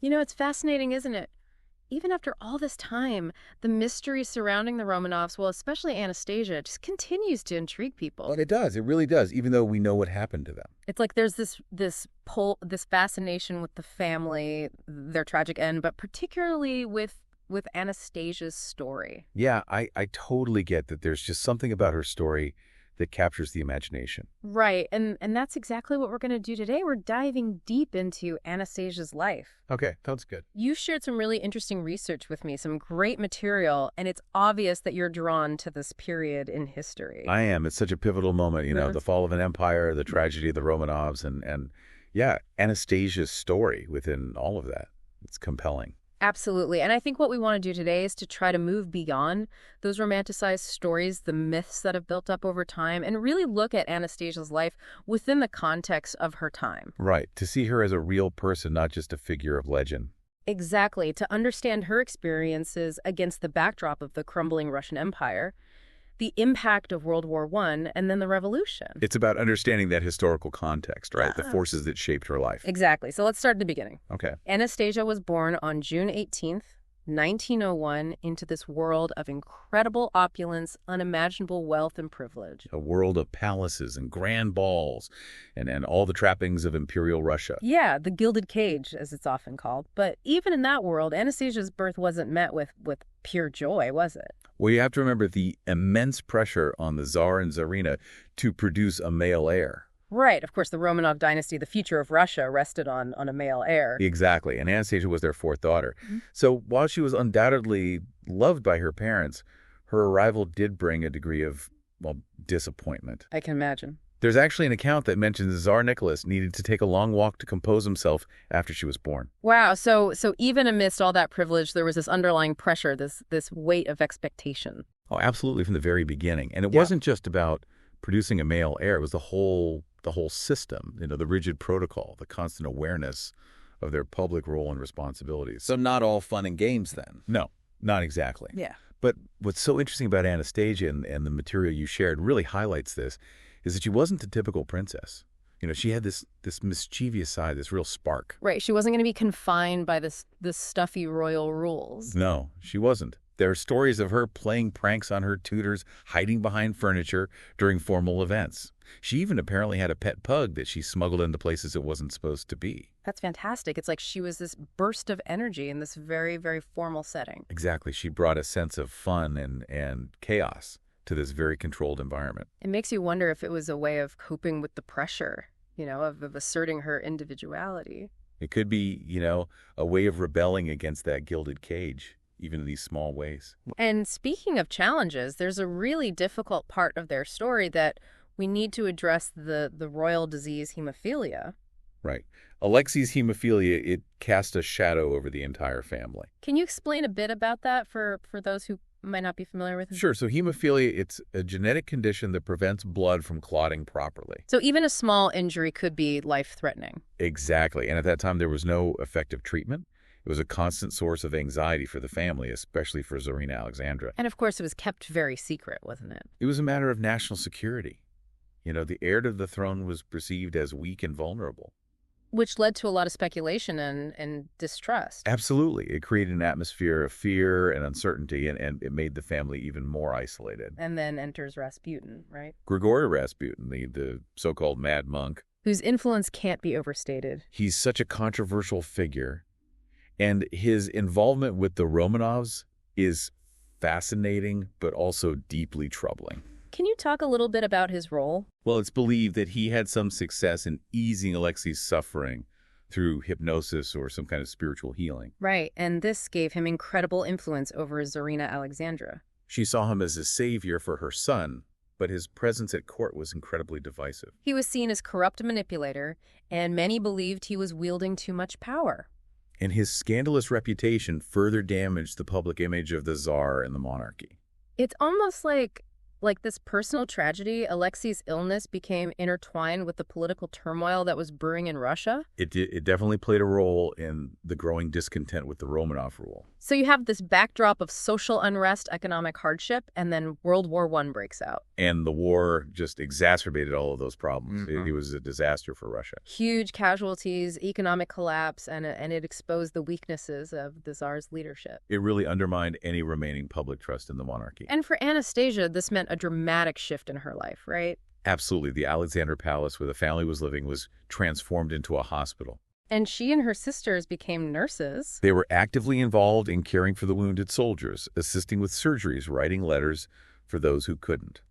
It's fascinating, isn't it? Even after all this time, the mystery surrounding the Romanovs, well, especially Anastasia, just continues to intrigue Well, people. it does. It really does, even though we know what happened to them. It's like there's this fascination with the family, their tragic end, but particularly with Anastasia's story. Yeah, I totally get that there's just something about her story that captures the imagination. Right, and that's exactly what we're going to do today. We're diving deep into Anastasia's life. Okay, sounds good. You shared some really interesting research with me, some great material, and it's obvious that you're drawn to this period in history. I am. It's such a pivotal moment, Yes. the fall of an empire, the tragedy of the Romanovs, and yeah, Anastasia's story within all of that. It's compelling. Absolutely. And I think what we want to do today is to try to move beyond those romanticized stories, the myths that have built up over time, and really look at Anastasia's life within the context of her time. Right, to see her as a real person, not just a figure of legend. Exactly, to understand her experiences against the backdrop of the crumbling Russian Empire, the impact of World War I, and then the revolution. It's about understanding that historical context, right? The forces that shaped her life. Exactly. So let's start at the beginning. Okay. Anastasia was born on June 18th, 1901, into this world of incredible opulence, unimaginable wealth, and privilege. A world of palaces and grand balls and all the trappings of imperial Russia. Yeah, the Gilded Cage, as it's often called. But even in that world, Anastasia's birth wasn't met with pure joy, was it? Well, you have to remember the immense pressure on the Tsar and Tsarina to produce a male heir. Right. Of course, the Romanov dynasty, the future of Russia, rested on a male heir. Exactly. And Anastasia was their fourth daughter. So while she was undoubtedly loved by her parents, her arrival did bring a degree of, well, disappointment. I can imagine. There's actually an account that mentions Tsar Nicholas needed to take a long walk to compose himself after she was born. Wow. So even amidst all that privilege, there was this underlying pressure, this weight of expectation. Oh, absolutely, from the very beginning. And it Yeah. wasn't just about producing a male heir. It was the whole system, the rigid protocol, the constant awareness of their public role and responsibilities. So not all fun and games then. No, not exactly. Yeah. But what's so interesting about Anastasia and the material you shared really highlights this, is that she wasn't the typical princess. She had this mischievous side, this real spark. Right. She wasn't going to be confined by this stuffy royal rules. No, she wasn't. There are stories of her playing pranks on her tutors, hiding behind furniture during formal events. She even apparently had a pet pug that she smuggled into places it wasn't supposed to be. That's fantastic. It's like she was this burst of energy in this very, very formal setting. Exactly. She brought a sense of fun and chaos to this very controlled environment. It makes you wonder if it was a way of coping with the pressure, of asserting her individuality. It could be, a way of rebelling against that gilded cage, even in these small ways. And speaking of challenges, there's a really difficult part of their story that we need to address, the royal disease hemophilia. Right. Alexei's hemophilia, it cast a shadow over the entire family. Can you explain a bit about that for those who might not be familiar with it? Sure. So hemophilia, it's a genetic condition that prevents blood from clotting properly. So even a small injury could be life-threatening. Exactly. And at that time, there was no effective treatment. It was a constant source of anxiety for the family, especially for Tsarina Alexandra. And of course, it was kept very secret, wasn't it? It was a matter of national security. The heir to the throne was perceived as weak and vulnerable. Which led to a lot of speculation and distrust. Absolutely. It created an atmosphere of fear and uncertainty, and it made the family even more isolated. And then enters Rasputin, right? Grigory Rasputin, the so-called mad monk, Whose influence can't be overstated. he's such a controversial figure, and his involvement with the Romanovs is fascinating, but also deeply troubling. Can you talk a little bit about his role? Well, it's believed that he had some success in easing Alexei's suffering through hypnosis or some kind of spiritual healing. Right, and this gave him incredible influence over Tsarina Alexandra. She saw him as a savior for her son, but his presence at court was incredibly divisive. He was seen as corrupt manipulator, and many believed he was wielding too much power. And his scandalous reputation further damaged the public image of the Tsar and the monarchy. It's almost like this personal tragedy, Alexei's illness became intertwined with the political turmoil that was brewing in Russia. It definitely played a role in the growing discontent with the Romanov rule. So you have this backdrop of social unrest, economic hardship, and then World War I breaks out. And the war just exacerbated all of those problems. It was a disaster for Russia. Huge casualties, economic collapse, and it exposed the weaknesses of the Tsar's leadership. It really undermined any remaining public trust in the monarchy. And for Anastasia, this meant a dramatic shift in her life, right? Absolutely. The Alexander Palace, where the family was living, was transformed into a hospital. And she and her sisters became nurses. They were actively involved in caring for the wounded soldiers, assisting with surgeries, writing letters for those who couldn't.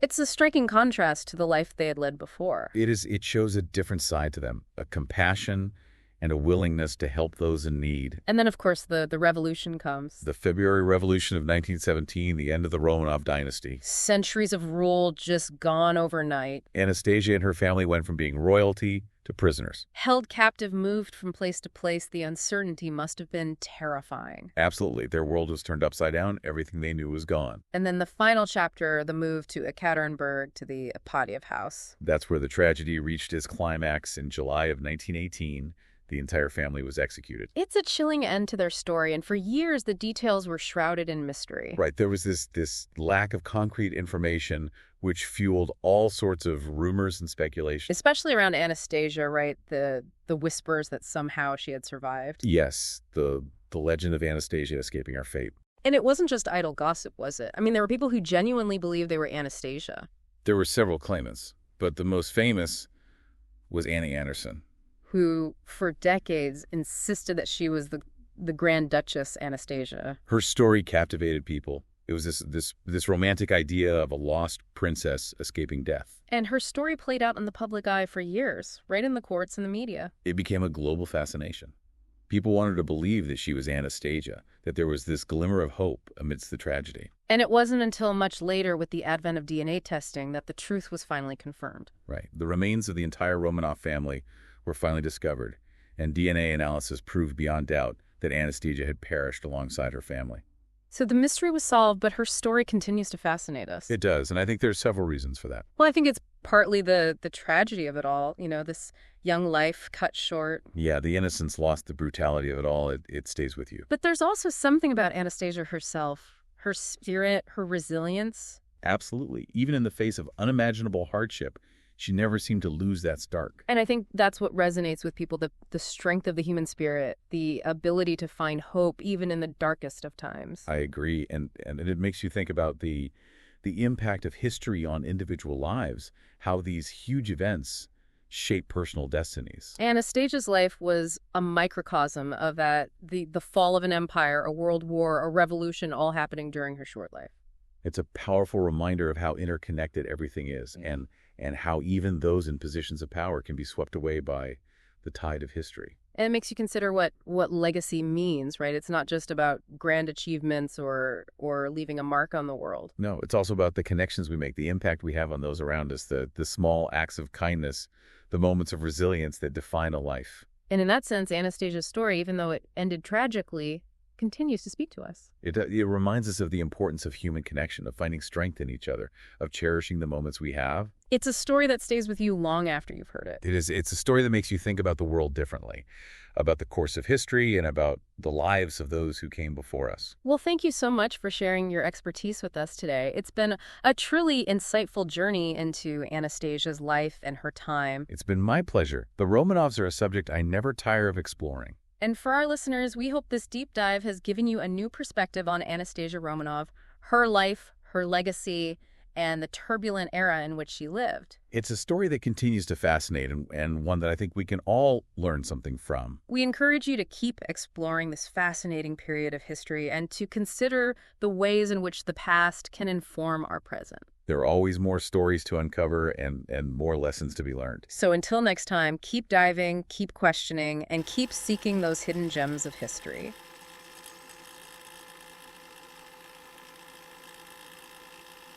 It's a striking contrast to the life they had led before. It shows a different side to them, a compassion and a willingness to help those in need. And then, of course, the revolution comes. The February Revolution of 1917, the end of the Romanov dynasty. Centuries of rule just gone overnight. Anastasia and her family went from being royalty to prisoners. Held captive, moved from place to place, the uncertainty must have been terrifying. Absolutely. Their world was turned upside down. Everything they knew was gone. And then the final chapter, the move to Ekaterinburg, to the Apadiev house. That's where the tragedy reached its climax in July of 1918. The entire family was executed. It's a chilling end to their story, and for years the details were shrouded in mystery. Right. There was this lack of concrete information which fueled all sorts of rumors and speculation. Especially around Anastasia, right? The whispers that somehow she had survived. Yes, the legend of Anastasia escaping our fate. And it wasn't just idle gossip, was it? I mean, there were people who genuinely believed they were Anastasia. There were several claimants, but the most famous was Annie Anderson, who, for decades, insisted that she was the Grand Duchess Anastasia. Her story captivated people. It was this romantic idea of a lost princess escaping death. And her story played out in the public eye for years, right in the courts and the media. It became a global fascination. People wanted to believe that she was Anastasia, that there was this glimmer of hope amidst the tragedy. And it wasn't until much later, with the advent of DNA testing, that the truth was finally confirmed. Right. The remains of the entire Romanov family were finally discovered, and DNA analysis proved beyond doubt that Anastasia had perished alongside her family. So the mystery was solved, but her story continues to fascinate us. It does, and I think there's several reasons for that. Well, I think it's partly the tragedy of it all, this young life cut short. Yeah, the innocence lost, the brutality of it all, it stays with you. But there's also something about Anastasia herself, her spirit, her resilience. Absolutely. Even in the face of unimaginable hardship, she never seemed to lose that spark. And I think that's what resonates with people, the strength of the human spirit, the ability to find hope even in the darkest of times. I agree. And it makes you think about the impact of history on individual lives, how these huge events shape personal destinies. Anastasia's life was a microcosm of that, the fall of an empire, a world war, a revolution, all happening during her short life. It's a powerful reminder of how interconnected everything is, and how even those in positions of power can be swept away by the tide of history. And it makes you consider what legacy means, right? It's not just about grand achievements or leaving a mark on the world. No, it's also about the connections we make, the impact we have on those around us, the small acts of kindness, the moments of resilience that define a life. And in that sense, Anastasia's story, even though it ended tragically, continues to speak to us. It reminds us of the importance of human connection, of finding strength in each other, of cherishing the moments we have. It's a story that stays with you long after you've heard it. It's a story that makes you think about the world differently, about the course of history and about the lives of those who came before us. Well, thank you so much for sharing your expertise with us today. It's been a truly insightful journey into Anastasia's life and her time. It's been my pleasure. The Romanovs are a subject I never tire of exploring. And for our listeners, we hope this deep dive has given you a new perspective on Anastasia Romanov, her life, her legacy, and the turbulent era in which she lived. It's a story that continues to fascinate and one that I think we can all learn something from. We encourage you to keep exploring this fascinating period of history and to consider the ways in which the past can inform our present. There are always more stories to uncover and more lessons to be learned. So until next time, keep diving, keep questioning, and keep seeking those hidden gems of history.